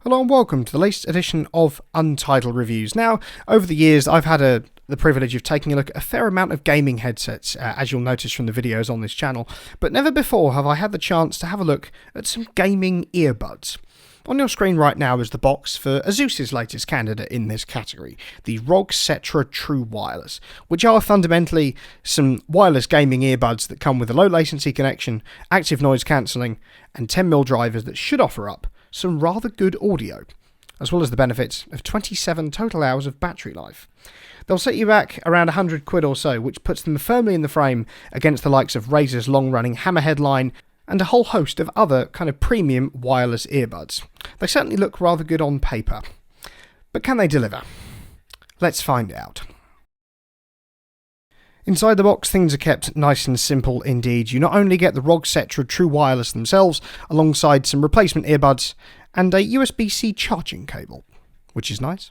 Hello and welcome to the latest edition of Untitled Reviews. Now, over the years, I've had the privilege of taking a look at a fair amount of gaming headsets, as you'll notice from the videos on this channel, but never before have I had the chance to have a look at some gaming earbuds. On your screen right now is the box for Asus's latest candidate in this category, the ROG Cetra True Wireless, which are fundamentally some wireless gaming earbuds that come with a low latency connection, active noise cancelling, and 10mm drivers that should offer up some rather good audio, as well as the benefits of 27 total hours of battery life. They'll set you back around £100 or so, which puts them firmly in the frame against the likes of Razer's long-running Hammerhead line and a whole host of other kind of premium wireless earbuds. They certainly look rather good on paper. But can they deliver? Let's find out. Inside the box, things are kept nice and simple indeed. You not only get the ROG Cetra True Wireless themselves, alongside some replacement earbuds and a USB-C charging cable, which is nice.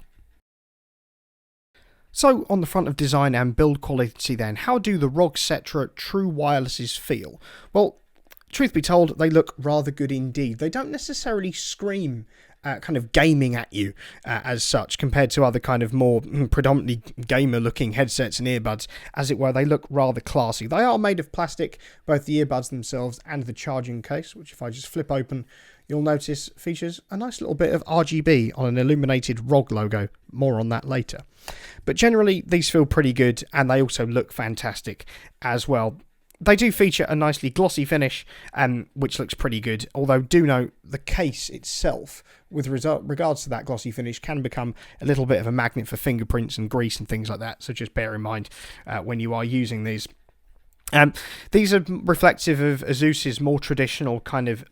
So, on the front of design and build quality then, how do the ROG Cetra True Wirelesses feel? Well, truth be told, they look rather good indeed. They don't necessarily scream kind of gaming at you as such, compared to other kind of more predominantly gamer-looking headsets and earbuds. As it were, they look rather classy. They are made of plastic, both the earbuds themselves and the charging case, which if I just flip open, you'll notice features a nice little bit of RGB on an illuminated ROG logo. More on that later. But generally, these feel pretty good, and they also look fantastic as well. They do feature a nicely glossy finish, which looks pretty good, although do note the case itself, with regards to that glossy finish, can become a little bit of a magnet for fingerprints and grease and things like that, so just bear in mind when you are using these. These are reflective of Asus's more traditional kind of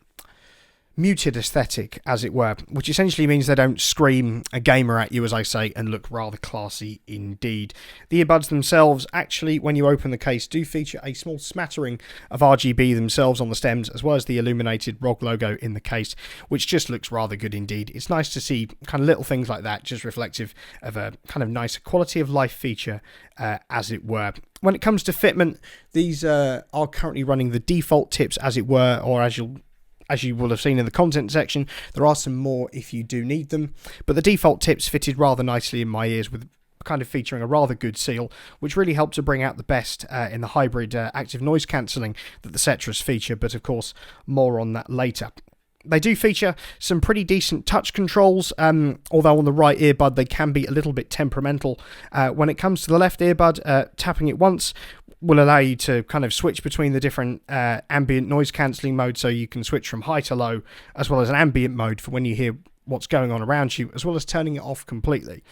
muted aesthetic, as it were, which essentially means they don't scream a gamer at you, as I say, and look rather classy indeed. The earbuds themselves, actually, when you open the case, do feature a small smattering of RGB themselves on the stems, as well as the illuminated ROG logo in the case, which just looks rather good indeed. It's nice to see kind of little things like that, just reflective of a kind of nice quality of life feature, as it were. When it comes to fitment, these are currently running the default tips, as it were, or as you will have seen in the content section. There are some more if you do need them, but the default tips fitted rather nicely in my ears, with kind of featuring a rather good seal, which really helped to bring out the best in the hybrid active noise cancelling that the Cetras feature, but of course more on that later. They do feature some pretty decent touch controls, although on the right earbud they can be a little bit temperamental. When it comes to the left earbud, tapping it once will allow you to kind of switch between the different ambient noise cancelling modes, so you can switch from high to low, as well as an ambient mode for when you hear what's going on around you, as well as turning it off completely.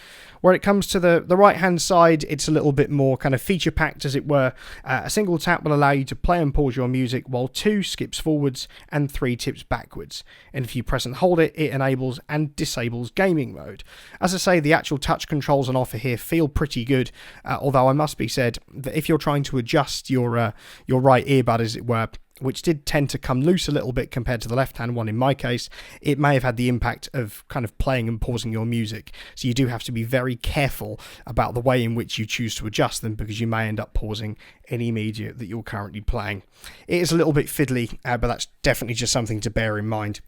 Where it comes to the right hand side, it's a little bit more kind of feature packed, as it were. A single tap will allow you to play and pause your music, while 2 skips forwards and 3 tips backwards. And if you press and hold it, it enables and disables gaming mode. As I say, the actual touch controls on offer here feel pretty good, although I must be said that if you're trying to adjust your right earbud, as it were, which did tend to come loose a little bit compared to the left-hand one in my case, it may have had the impact of kind of playing and pausing your music. So you do have to be very careful about the way in which you choose to adjust them, because you may end up pausing any media that you're currently playing. It is a little bit fiddly, but that's definitely just something to bear in mind.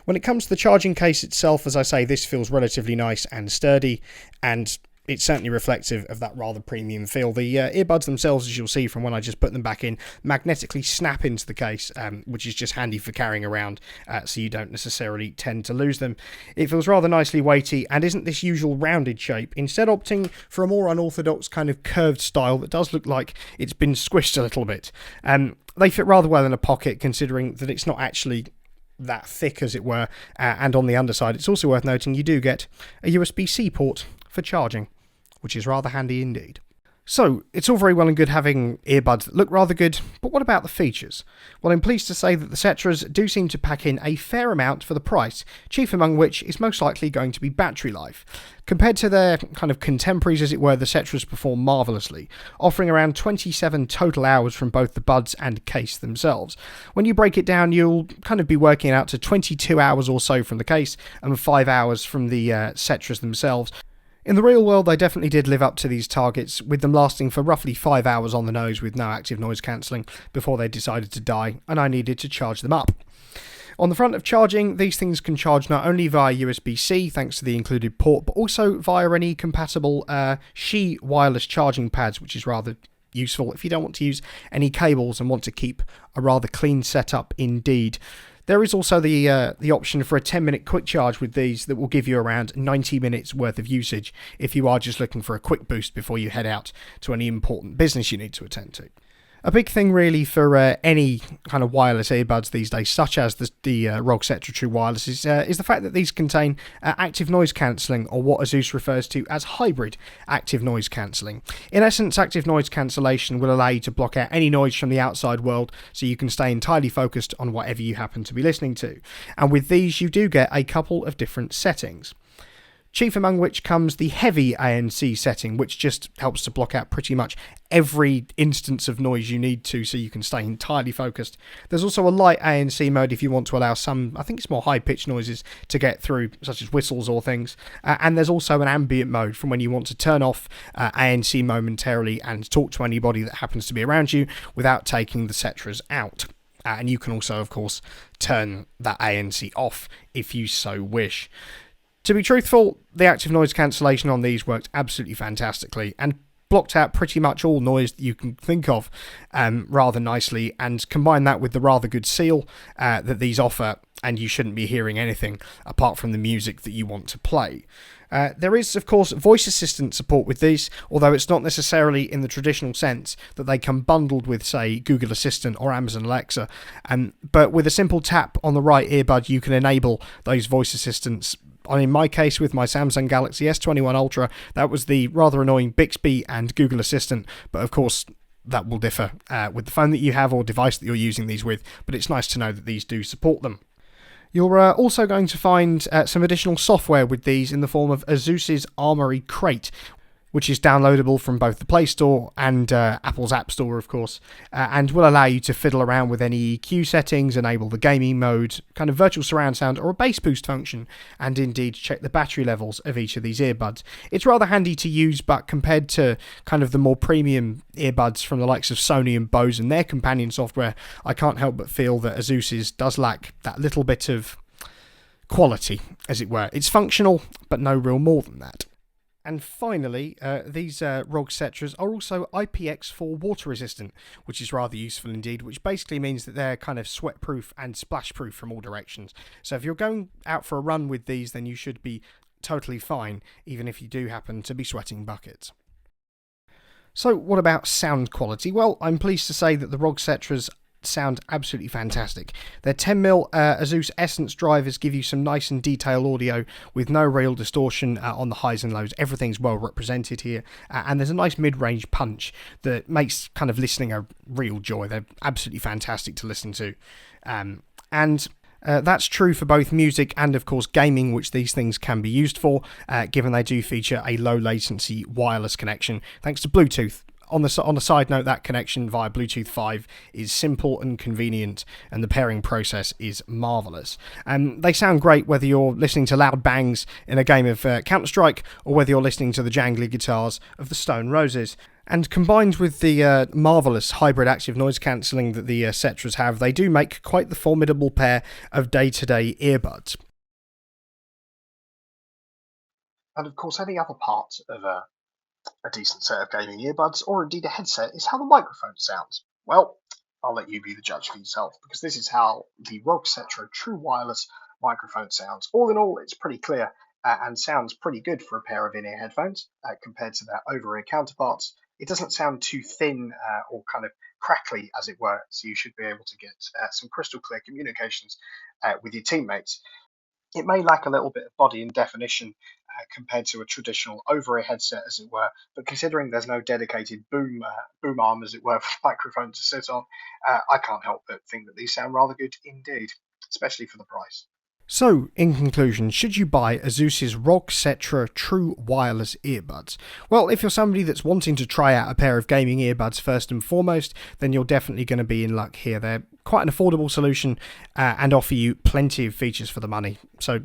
When it comes to the charging case itself, as I say, this feels relatively nice and sturdy, and it's certainly reflective of that rather premium feel. The earbuds themselves, as you'll see from when I just put them back in, magnetically snap into the case, which is just handy for carrying around, so you don't necessarily tend to lose them. It feels rather nicely weighty and isn't this usual rounded shape, instead opting for a more unorthodox kind of curved style that does look like it's been squished a little bit. They fit rather well in a pocket, considering that it's not actually that thick, as it were, and on the underside it's also worth noting you do get a USB-C port for charging, which is rather handy indeed. So, it's all very well and good having earbuds that look rather good, but what about the features? Well, I'm pleased to say that the Cetras do seem to pack in a fair amount for the price, chief among which is most likely going to be battery life. Compared to their kind of contemporaries, as it were, the Cetras perform marvellously, offering around 27 total hours from both the buds and case themselves. When you break it down, you'll kind of be working out to 22 hours or so from the case, and 5 hours from the Cetras themselves. In the real world, they definitely did live up to these targets, with them lasting for roughly 5 hours on the nose with no active noise cancelling before they decided to die, and I needed to charge them up. On the front of charging, these things can charge not only via USB-C, thanks to the included port, but also via any compatible Qi wireless charging pads, which is rather useful if you don't want to use any cables and want to keep a rather clean setup indeed. There is also the option for a 10-minute quick charge with these that will give you around 90 minutes worth of usage if you are just looking for a quick boost before you head out to any important business you need to attend to. A big thing really for any kind of wireless earbuds these days, such as the ROG Cetra True Wireless, is the fact that these contain active noise cancelling, or what Asus refers to as hybrid active noise cancelling. In essence, active noise cancellation will allow you to block out any noise from the outside world, so you can stay entirely focused on whatever you happen to be listening to. And with these, you do get a couple of different settings. Chief among which comes the heavy ANC setting, which just helps to block out pretty much every instance of noise you need to, so you can stay entirely focused. There's also a light ANC mode if you want to allow some, I think it's more high-pitched noises to get through, such as whistles or things. And there's also an ambient mode from when you want to turn off ANC momentarily and talk to anybody that happens to be around you without taking the Cetras out. And you can also, of course, turn that ANC off if you so wish. To be truthful, the active noise cancellation on these worked absolutely fantastically and blocked out pretty much all noise that you can think of rather nicely, and combine that with the rather good seal that these offer, and you shouldn't be hearing anything apart from the music that you want to play. There is, of course, voice assistant support with these, although it's not necessarily in the traditional sense that they come bundled with, say, Google Assistant or Amazon Alexa. But with a simple tap on the right earbud, you can enable those voice assistants. In my case, with my Samsung Galaxy S21 Ultra, that was the rather annoying Bixby and Google Assistant, but of course that will differ with the phone that you have or device that you're using these with, but it's nice to know that these do support them. You're also going to find some additional software with these in the form of Asus's Armoury Crate, which is downloadable from both the Play Store and Apple's App Store, of course, and will allow you to fiddle around with any EQ settings, enable the gaming mode, kind of virtual surround sound, or a bass boost function, and indeed check the battery levels of each of these earbuds. It's rather handy to use, but compared to kind of the more premium earbuds from the likes of Sony and Bose and their companion software, I can't help but feel that Asus's does lack that little bit of quality, as it were. It's functional, but no real more than that. And finally, these ROG Cetras are also IPX4 water resistant, which is rather useful indeed, which basically means that they're kind of sweat-proof and splash-proof from all directions. So if you're going out for a run with these, then you should be totally fine, even if you do happen to be sweating buckets. So what about sound quality? Well, I'm pleased to say that the ROG Cetras sound absolutely fantastic. Their 10mm Asus Essence drivers give you some nice and detailed audio with no real distortion on the highs and lows. Everything's well represented here, and there's a nice mid-range punch that makes kind of listening a real joy. They're absolutely fantastic to listen to. That's true for both music and, of course, gaming, which these things can be used for, given they do feature a low latency wireless connection thanks to Bluetooth. On a side note, that connection via Bluetooth 5 is simple and convenient, and the pairing process is marvellous. They sound great whether you're listening to loud bangs in a game of Counter-Strike, or whether you're listening to the jangly guitars of the Stone Roses. And combined with the marvellous hybrid active noise cancelling that the Cetras have, they do make quite the formidable pair of day-to-day earbuds. And of course, any other part of a decent set of gaming earbuds, or indeed a headset, is how the microphone sounds. Well, I'll let you be the judge for yourself, because this is how the ROG Cetra True Wireless microphone sounds. All in all, it's pretty clear and sounds pretty good for a pair of in-ear headphones compared to their over-ear counterparts. It doesn't sound too thin or kind of crackly, as it were, so you should be able to get some crystal clear communications with your teammates. It may lack a little bit of body and definition compared to a traditional over-ear headset, as it were, but considering there's no dedicated boom arm, as it were, for the microphone to sit on, I can't help but think that these sound rather good indeed, especially for the price. So, in conclusion, should you buy Asus's ROG Cetra True Wireless earbuds? Well, if you're somebody that's wanting to try out a pair of gaming earbuds first and foremost, then you're definitely going to be in luck here. They're quite an affordable solution and offer you plenty of features for the money. So,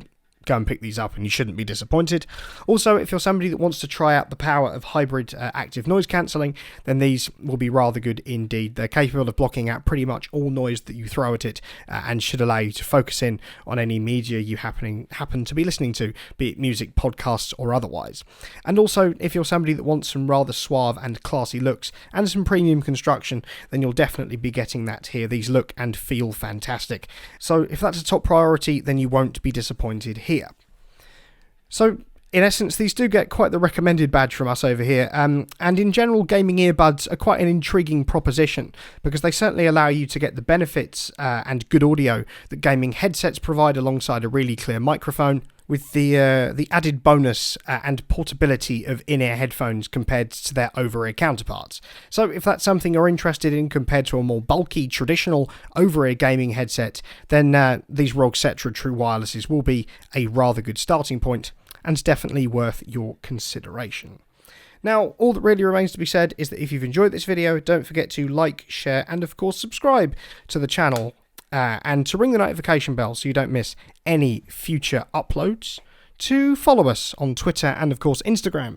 go and pick these up and you shouldn't be disappointed. Also, if you're somebody that wants to try out the power of hybrid active noise cancelling, then these will be rather good indeed. They're capable of blocking out pretty much all noise that you throw at it and should allow you to focus in on any media you happen to be listening to, be it music, podcasts or otherwise. And also, if you're somebody that wants some rather suave and classy looks and some premium construction, then you'll definitely be getting that here. These look and feel fantastic. So if that's a top priority, then you won't be disappointed here. So, in essence, these do get quite the recommended badge from us over here, and in general, gaming earbuds are quite an intriguing proposition, because they certainly allow you to get the benefits and good audio that gaming headsets provide alongside a really clear microphone, with the added bonus and portability of in-ear headphones compared to their over-ear counterparts. So if that's something you're interested in compared to a more bulky, traditional over-ear gaming headset, then these ROG Cetra True Wirelesses will be a rather good starting point, and it's definitely worth your consideration. Now, all that really remains to be said is that if you've enjoyed this video, don't forget to like, share, and of course subscribe to the channel, and to ring the notification bell so you don't miss any future uploads, to follow us on Twitter and of course Instagram.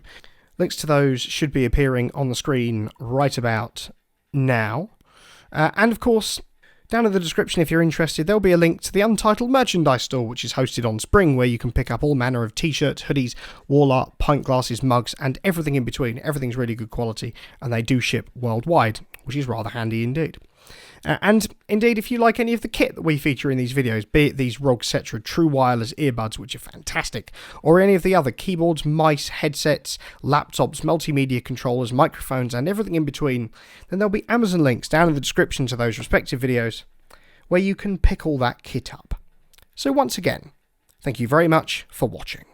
Links to those should be appearing on the screen right about now. And of course, down in the description, if you're interested, there'll be a link to the Untitled merchandise store, which is hosted on Spring, where you can pick up all manner of t-shirts, hoodies, wall art, pint glasses, mugs, and everything in between. Everything's really good quality, and they do ship worldwide, which is rather handy indeed. And indeed, if you like any of the kit that we feature in these videos, be it these ROG Cetra True Wireless earbuds, which are fantastic, or any of the other keyboards, mice, headsets, laptops, multimedia controllers, microphones, and everything in between, then there'll be Amazon links down in the description to those respective videos where you can pick all that kit up. So once again, thank you very much for watching.